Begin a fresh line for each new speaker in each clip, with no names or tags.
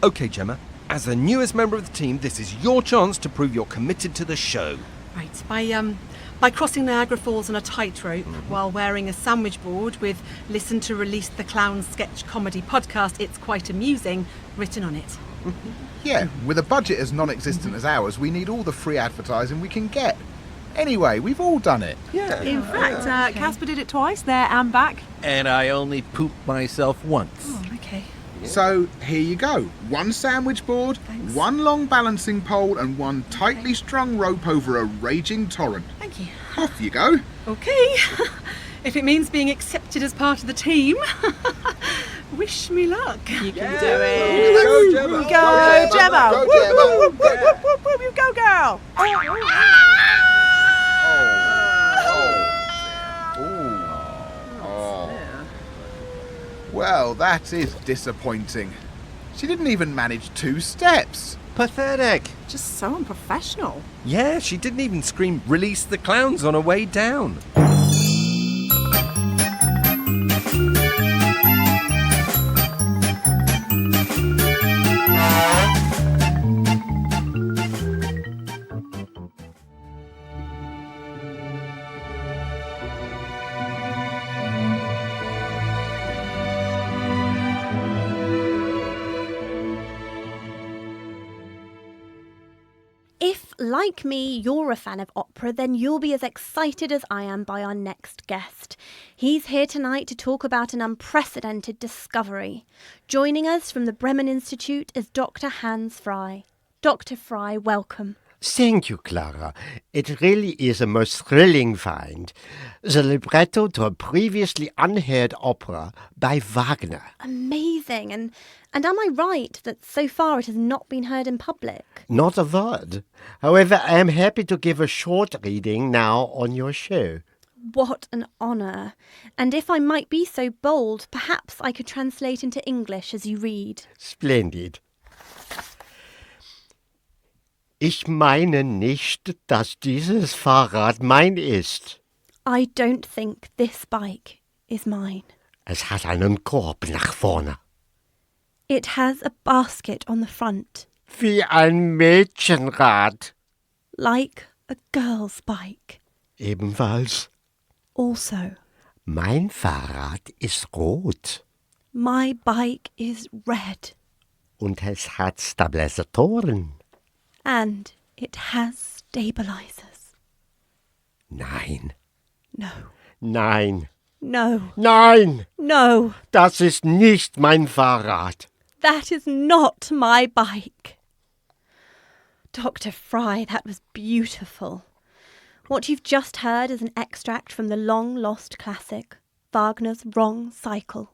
OK, Gemma, as the newest member of the team, this is your chance to prove you're committed to the show.
Right, by crossing Niagara Falls on a tightrope while wearing a sandwich board with "Listen to Release the Clown sketch comedy podcast, it's quite amusing" written on it.
Yeah, with a budget as non-existent as ours, we need all the free advertising we can get. Anyway, we've all done it.
Yeah.
In fact, Casper did it twice, there and back.
And I only pooped myself once.
Oh, okay.
So, here you go. One sandwich board,
Thanks.
one long balancing pole and one tightly strung rope over a raging torrent.
Thank you.
Off you go.
Okay. If it means being accepted as part of the team, wish me luck.
You can do it.
Go, Gemma.
Go, Gemma.
Go,
Whoop,
Gemma.
whoop, whoop, whoop, whoop, whoop, you go, girl.
Well, that is disappointing. She didn't even manage 2 steps.
Pathetic.
Just so unprofessional.
Yeah, she didn't even scream "Release the clowns" on her way down.
If, like me, you're a fan of opera, then you'll be as excited as I am by our next guest. He's here tonight to talk about an unprecedented discovery. Joining us from the Bremen Institute is Dr. Hans Frey. Dr. Frey, welcome.
Thank you, Clara. It really is a most thrilling find. The libretto to a previously unheard opera by Wagner.
Amazing. And am I right that so far it has not been heard in public?
Not a word. However, I am happy to give a short reading now on your show.
What an honour. And if I might be so bold, perhaps I could translate into English as you read.
Splendid. Ich meine nicht, dass dieses Fahrrad mein ist.
I don't think this bike is mine.
Es hat einen Korb nach vorne.
It has a basket on the front,
Wie ein Mädchenrad.
like a girl's bike.
Ebenfalls.
Also,
Mein Fahrrad ist rot.
my bike is red,
Und es hat Stabilisatoren.
and it has stabilizers.
Nein,
No,
nein,
no,
nein!
no,
Das ist nicht mein Fahrrad.
that is not my bike. Dr. Frey, that was beautiful. What you've just heard is an extract from the long-lost classic, Wagner's Wrong Cycle.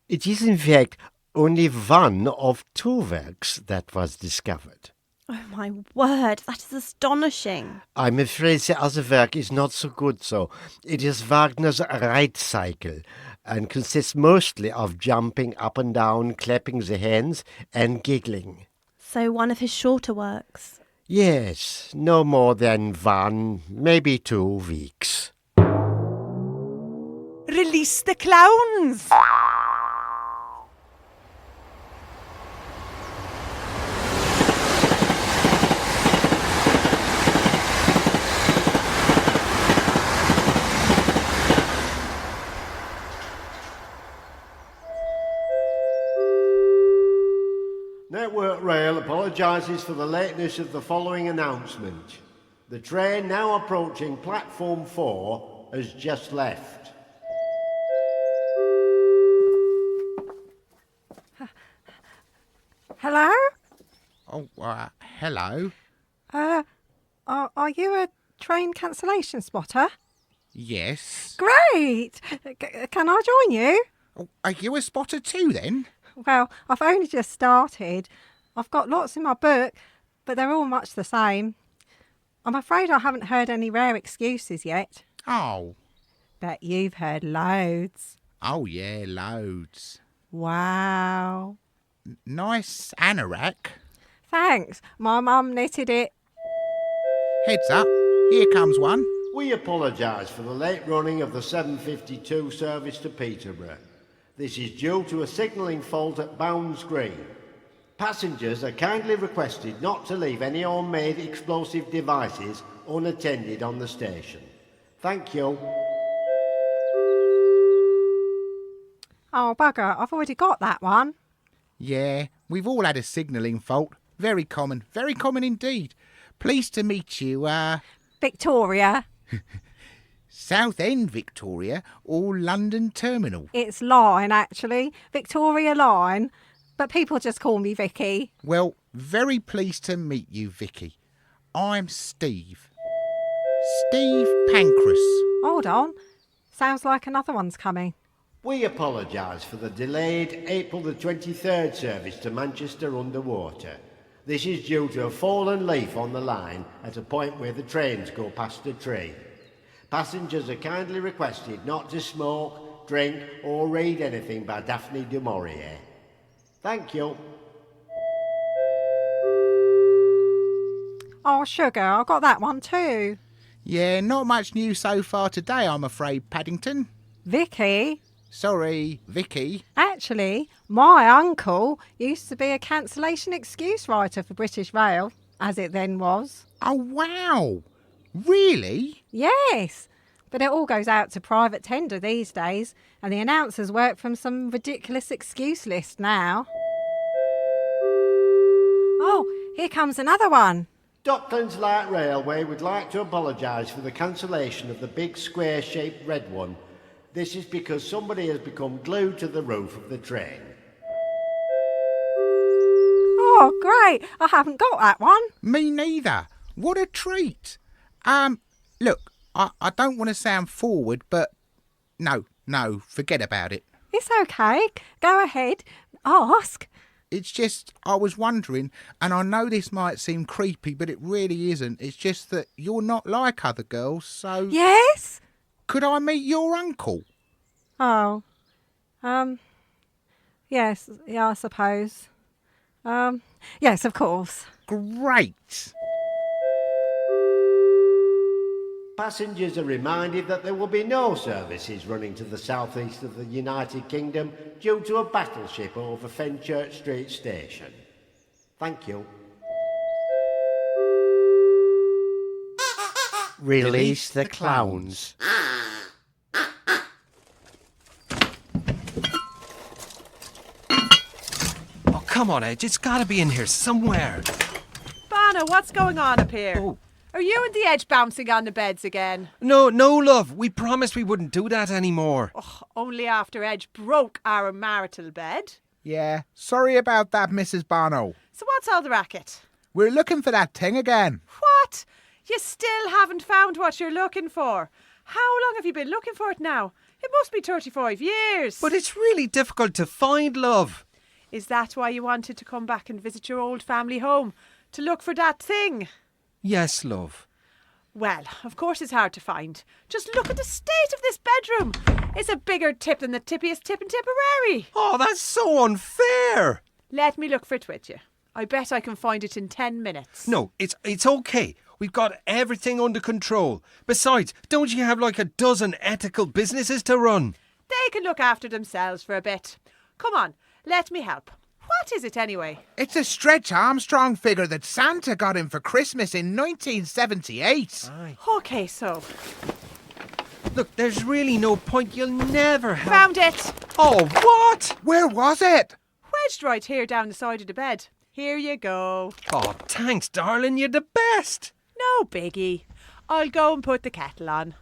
It is in fact only one of 2 works that was discovered.
Oh my word, that is astonishing.
I'm afraid the other work is not so good, so it is Wagner's right cycle and consists mostly of jumping up and down, clapping the hands and giggling.
So one of his shorter works.
Yes, no more than 1, maybe 2 weeks.
Release the clowns.
Network Rail apologises for the lateness of the following announcement. The train now approaching platform 4 has just left.
Hello?
Oh, hello.
Are you a train cancellation spotter?
Yes.
Great! Can I join you?
Oh, are you a spotter too, then?
Well, I've only just started. I've got lots in my book, but they're all much the same. I'm afraid I haven't heard any rare excuses yet.
Oh.
Bet you've heard loads.
Oh, yeah, loads.
Wow.
Nice anorak.
Thanks. My mum knitted it.
Heads up. Here comes one.
We apologise for the late running of the 7:52 service to Peterborough. This is due to a signalling fault at Bounds Green. Passengers are kindly requested not to leave any homemade explosive devices unattended on the station. Thank you.
Oh, bugger, I've already got that one.
Yeah, we've all had a signalling fault. Very common indeed. Pleased to meet you,
Victoria.
Southend Victoria or London Terminal?
It's Line, actually. Victoria Line. But people just call me Vicky.
Well, very pleased to meet you, Vicky. I'm Steve. Steve Pancras.
Hold on. Sounds like another one's coming.
We apologise for the delayed April the 23rd service to Manchester underwater. This is due to a fallen leaf on the line at a point where the trains go past a tree. Passengers are kindly requested not to smoke, drink or read anything by Daphne du Maurier. Thank you.
Oh, sugar, I got that one too.
Yeah, not much news so far today, I'm afraid, Paddington.
Vicky?
Sorry, Vicky.
Actually, my uncle used to be a cancellation excuse writer for British Rail, as it then was.
Oh, wow. Really?
Yes, but it all goes out to private tender these days, and the announcers work from some ridiculous excuse list now. Oh, here comes another one.
Docklands Light Railway would like to apologise for the cancellation of the big square-shaped red one. This is because somebody has become glued to the roof of the train.
Oh, great. I haven't got that one.
Me neither. What a treat. Look, I don't want to sound forward, but no, forget about it.
It's okay. Go ahead. Ask.
It's just, I was wondering, and I know this might seem creepy, but it really isn't. It's just that you're not like other girls, so...
Yes?
Could I meet your uncle?
Oh. Yes, yeah, I suppose. Yes, of course.
Great.
Passengers are reminded that there will be no services running to the southeast of the United Kingdom due to a battleship over Fenchurch Street Station. Thank you. Release the clowns.
Oh, come on, Edge. It's got to be in here somewhere.
Bono, what's going on up here?
Oh.
Are you and the Edge bouncing on the beds again?
No, love. We promised we wouldn't do that anymore.
Oh, only after Edge broke our marital bed.
Yeah, sorry about that, Mrs. Bono.
So what's all the racket?
We're looking for that thing again.
What? You still haven't found what you're looking for? How long have you been looking for it now? It must be 35 years.
But it's really difficult to find, love.
Is that why you wanted to come back and visit your old family home? To look for that thing?
Yes, love.
Well, of course it's hard to find. Just look at the state of this bedroom. It's a bigger tip than the tippiest tip in Tipperary.
Oh, that's so unfair.
Let me look for it with you. I bet I can find it in 10 minutes.
No, it's okay. We've got everything under control. Besides, don't you have like a dozen ethical businesses to run?
They can look after themselves for a bit. Come on, let me help. What is it anyway?
It's a Stretch Armstrong figure that Santa got him for Christmas in 1978.
Aye.
Okay, so.
Look, there's really no point. You'll never have...
Found it!
Oh, what?
Where was it?
Wedged right here down the side of the bed. Here you go.
Oh, thanks, darling. You're the best.
No biggie. I'll go and put the kettle on.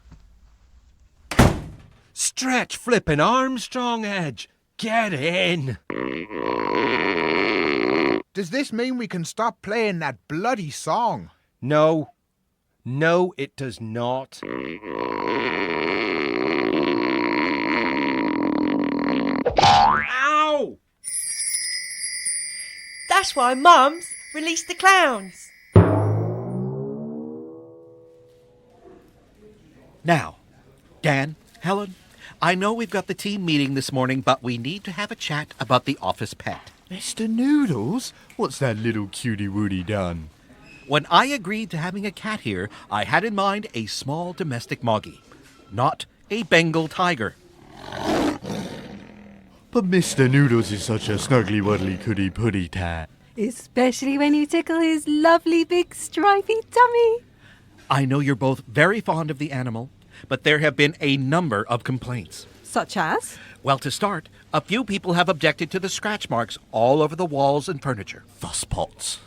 Stretch flipping Armstrong, Edge. Get in.
Does this mean we can stop playing that bloody song?
No, it does not. Ow!
That's why Mum's released the clowns.
Now, Dan, Helen, I know we've got the team meeting this morning, but we need to have a chat about the office pet.
Mr. Noodles? What's that little cutie-wootie done?
When I agreed to having a cat here, I had in mind a small domestic moggy, not a Bengal tiger.
But Mr. Noodles is such a snuggly-wuddly cootie-putty tat.
especially when you tickle his lovely big stripy tummy.
I know you're both very fond of the animal, but there have been a number of complaints.
Such as?
Well, to start, a few people have objected to the scratch marks all over the walls and furniture.
Fusspots.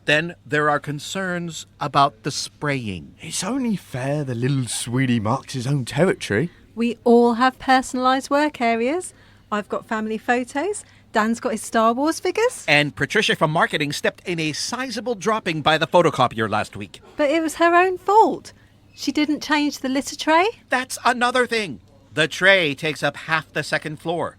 Then there are concerns about the spraying.
It's only fair the little sweetie marks his own territory.
We all have personalised work areas. I've got family photos. Dan's got his Star Wars figures.
And Patricia from marketing stepped in a sizable dropping by the photocopier last week.
But it was her own fault. She didn't change the litter tray.
That's another thing. The tray takes up half the second floor.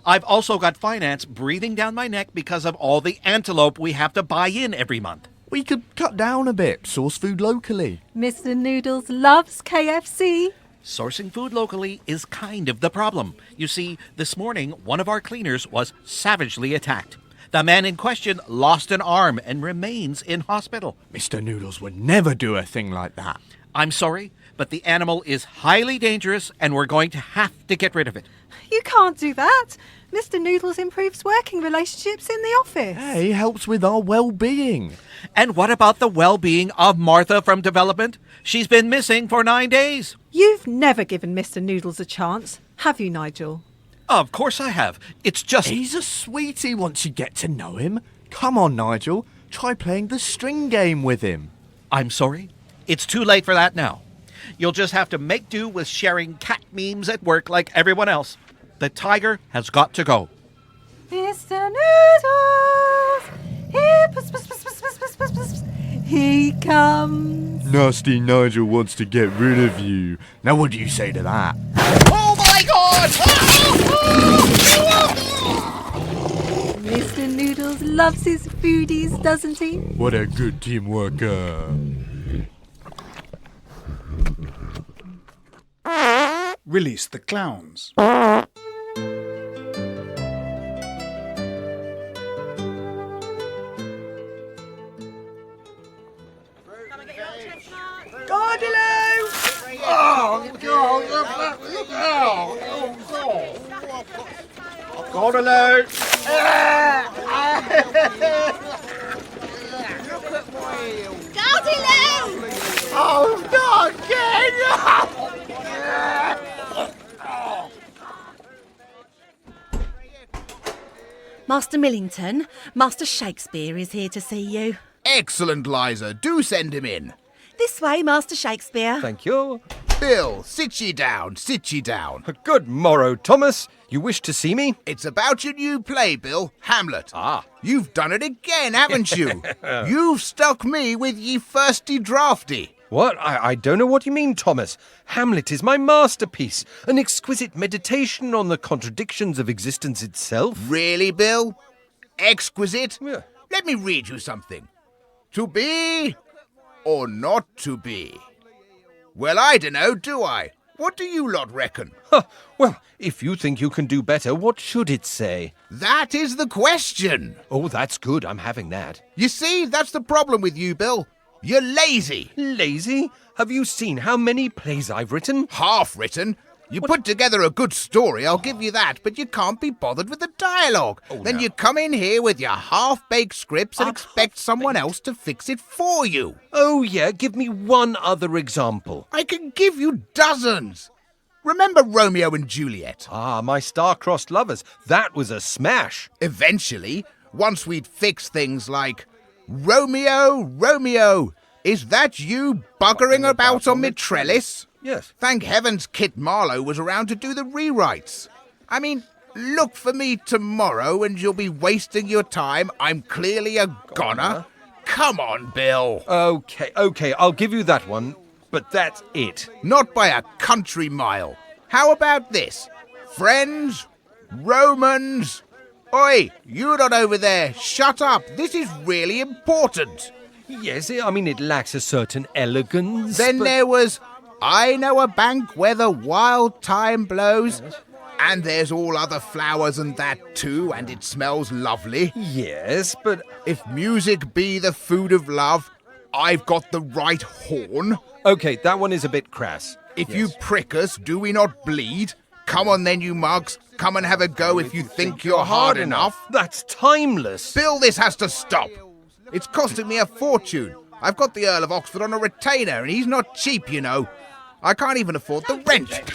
I've also got finance breathing down my neck because of all the antelope we have to buy in every month.
We could cut down a bit, source food locally.
Mr. Noodles loves KFC.
Sourcing food locally is kind of the problem. You see, this morning, one of our cleaners was savagely attacked. The man in question lost an arm and remains in hospital.
Mr. Noodles would never do a thing like that.
I'm sorry, but the animal is highly dangerous and we're going to have to get rid of it.
You can't do that. Mr. Noodles improves working relationships in the office.
Hey, he helps with our well-being.
And what about the well-being of Martha from development? She's been missing for 9 days.
You've never given Mr. Noodles a chance, have you, Nigel?
Of course I have. It's just...
He's a sweetie once you get to know him. Come on, Nigel. Try playing the string game with him.
I'm sorry. It's too late for that now. You'll just have to make do with sharing cat memes at work like everyone else. The tiger has got to go.
Mr. Noodles! He comes.
Nasty Nigel wants to get rid of you. Now what do you say to that?
Oh my God!
Mr. Noodles loves his foodies, doesn't he?
What a good team worker.
Release the clowns.
Gordalo! Oh, not again!
Master Millington, Master Shakespeare is here to see you.
Excellent, Liza. Do send him in.
This way, Master Shakespeare.
Thank you.
Bill, sit ye down, sit ye down.
Good morrow, Thomas. You wish to see me?
It's about your new play, Bill, Hamlet.
Ah.
You've done it again, haven't you? You've stuck me with ye firsty drafty.
What? I don't know what you mean, Thomas. Hamlet is my masterpiece, an exquisite meditation on the contradictions of existence itself.
Really, Bill? Exquisite?
Yeah.
Let me read you something. To be or not to be? Well, I dunno, do I? What do you lot reckon?
Huh. Well, if you think you can do better, what should it say?
That is the question.
Oh, that's good. I'm having that.
You see, that's the problem with you, Bill. You're lazy.
Lazy? Have you seen how many plays I've written?
Half written. You put together a good story, I'll give you that, but you can't be bothered with the dialogue. Then
no.
you come in here with your half-baked scripts and expect someone else to fix it for you.
Oh, yeah. Give me one other example.
I can give you dozens. Remember Romeo and Juliet?
Ah, my star-crossed lovers. That was a smash.
Eventually, once we'd fixed things like, Romeo, Romeo, is that you buggering about on me trellis?
Yes.
Thank heavens Kit Marlowe was around to do the rewrites. I mean, look for me tomorrow and you'll be wasting your time. I'm clearly a goner. Come on, Bill.
Okay, I'll give you that one, but that's it.
Not by a country mile. How about this? Friends, Romans. Oi, you lot over there, shut up. This is really important.
Yes, I mean, it lacks a certain elegance.
Then
but...
there was, I know a bank where the wild thyme blows. Yes. And there's all other flowers and that too, and it smells lovely.
Yes, but...
If music be the food of love, I've got the right horn.
Okay, that one is a bit crass.
If you prick us, do we not bleed? Come on then, you mugs. Come and have a go if you think you're hard enough.
That's timeless.
Bill, this has to stop. It's costing me a fortune. I've got the Earl of Oxford on a retainer, and he's not cheap, you know. I can't even afford the rent.
Let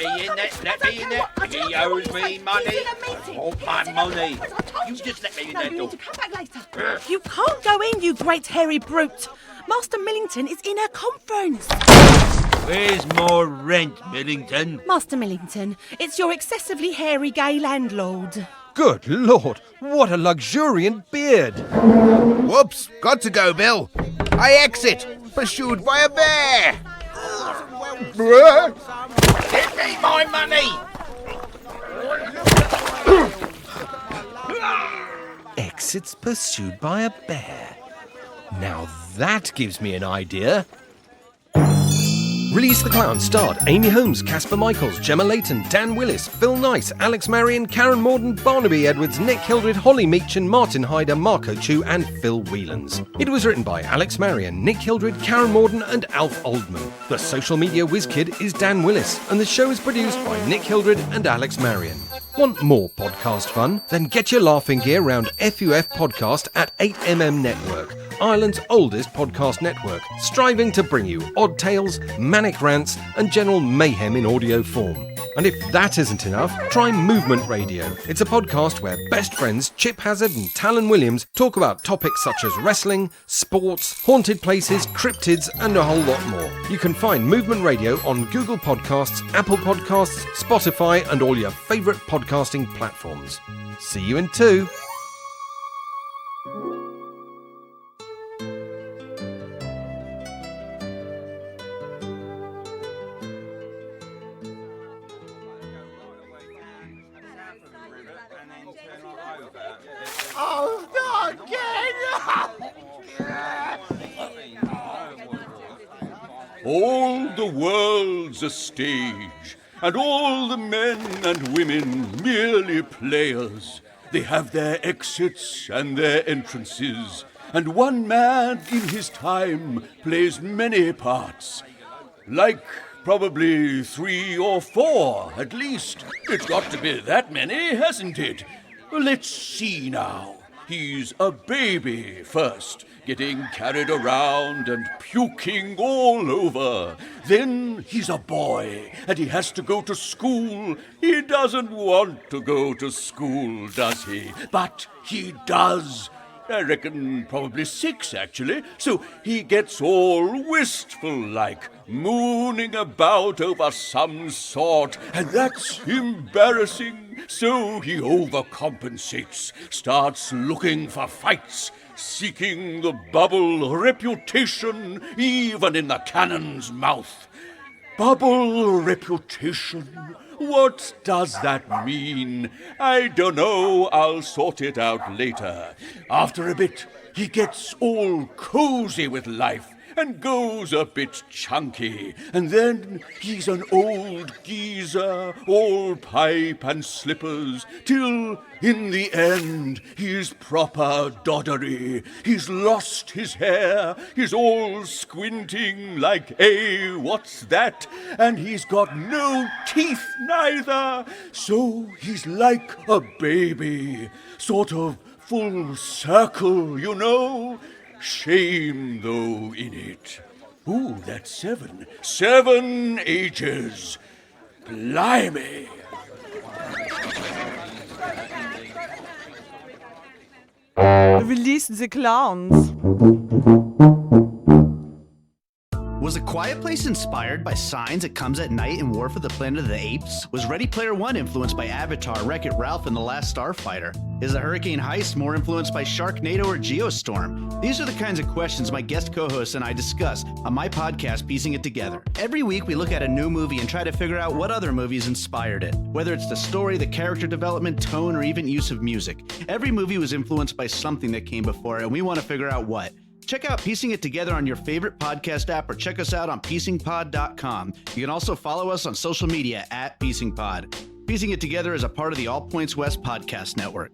me in there. He owes me money. I want my money. You just let me in there, door.
Come back later. You can't go in, you great hairy brute. Master Millington is in a conference.
Where's more rent, Millington?
Master Millington, it's your excessively hairy gay landlord.
Good Lord, what a luxuriant beard.
Whoops, got to go, Bill. I exit, pursued by a bear.
Give me my money!
Exits pursued by a bear. Now that gives me an idea. Release the Clown starred Amy Holmes, Casper Michaels, Gemma Layton, Dan Willis, Phil Nice, Alex Marion, Karen Morden, Barnaby Edwards, Nick Hildred, Holly Meachin, Martin Hyder, Marco Chu and Phil Whelans. It was written by Alex Marion, Nick Hildred, Karen Morden and Alf Oldman. The social media whiz kid is Dan Willis and the show is produced by Nick Hildred and Alex Marion. Want more podcast fun? Then get your laughing gear round FUF Podcast at 8mm Network, Ireland's oldest podcast network, striving to bring you odd tales, manic rants and general mayhem in audio form. And if that isn't enough, try Movement Radio. It's a podcast where best friends Chip Hazard and Talon Williams talk about topics such as wrestling, sports, haunted places, cryptids and a whole lot more. You can find Movement Radio on Google Podcasts, Apple Podcasts, Spotify and all your favourite podcasting platforms. See you in 2.
Oh, not
All the world's a stage, and all the men and women merely players. They have their exits and their entrances, and one man in his time plays many parts. Like probably 3 or 4, at least. It's got to be that many, hasn't it? Let's see now. He's a baby first, getting carried around and puking all over. Then he's a boy, and he has to go to school. He doesn't want to go to school, does he? But he does. I reckon probably 6, actually. So he gets all wistful-like, mooning about over some sort, and that's embarrassing. So he overcompensates, starts looking for fights, seeking the bubble reputation even in the cannon's mouth. Bubble reputation? What does that mean? I dunno. I'll sort it out later. After a bit, he gets all cozy with life and goes a bit chunky. And then he's an old geezer, all pipe and slippers, till in the end he's proper doddery. He's lost his hair, he's all squinting like, what's that? And he's got no teeth neither. So he's like a baby, sort of full circle, you know. Shame, though, in it. Ooh, that's 7. 7 ages. Blimey.
Release the clowns.
Was A Quiet Place inspired by Signs It Comes at Night in War for the Planet of the Apes? Was Ready Player One influenced by Avatar, Wreck-It Ralph, and The Last Starfighter? Is The Hurricane Heist more influenced by Sharknado or Geostorm? These are the kinds of questions my guest co-hosts and I discuss on my podcast, Piecing It Together. Every week we look at a new movie and try to figure out what other movies inspired it. Whether it's the story, the character development, tone, or even use of music. Every movie was influenced by something that came before it, and we want to figure out what. Check out Piecing It Together on your favorite podcast app or check us out on piecingpod.com. You can also follow us on social media at piecingpod. Piecing It Together is a part of the All Points West podcast network.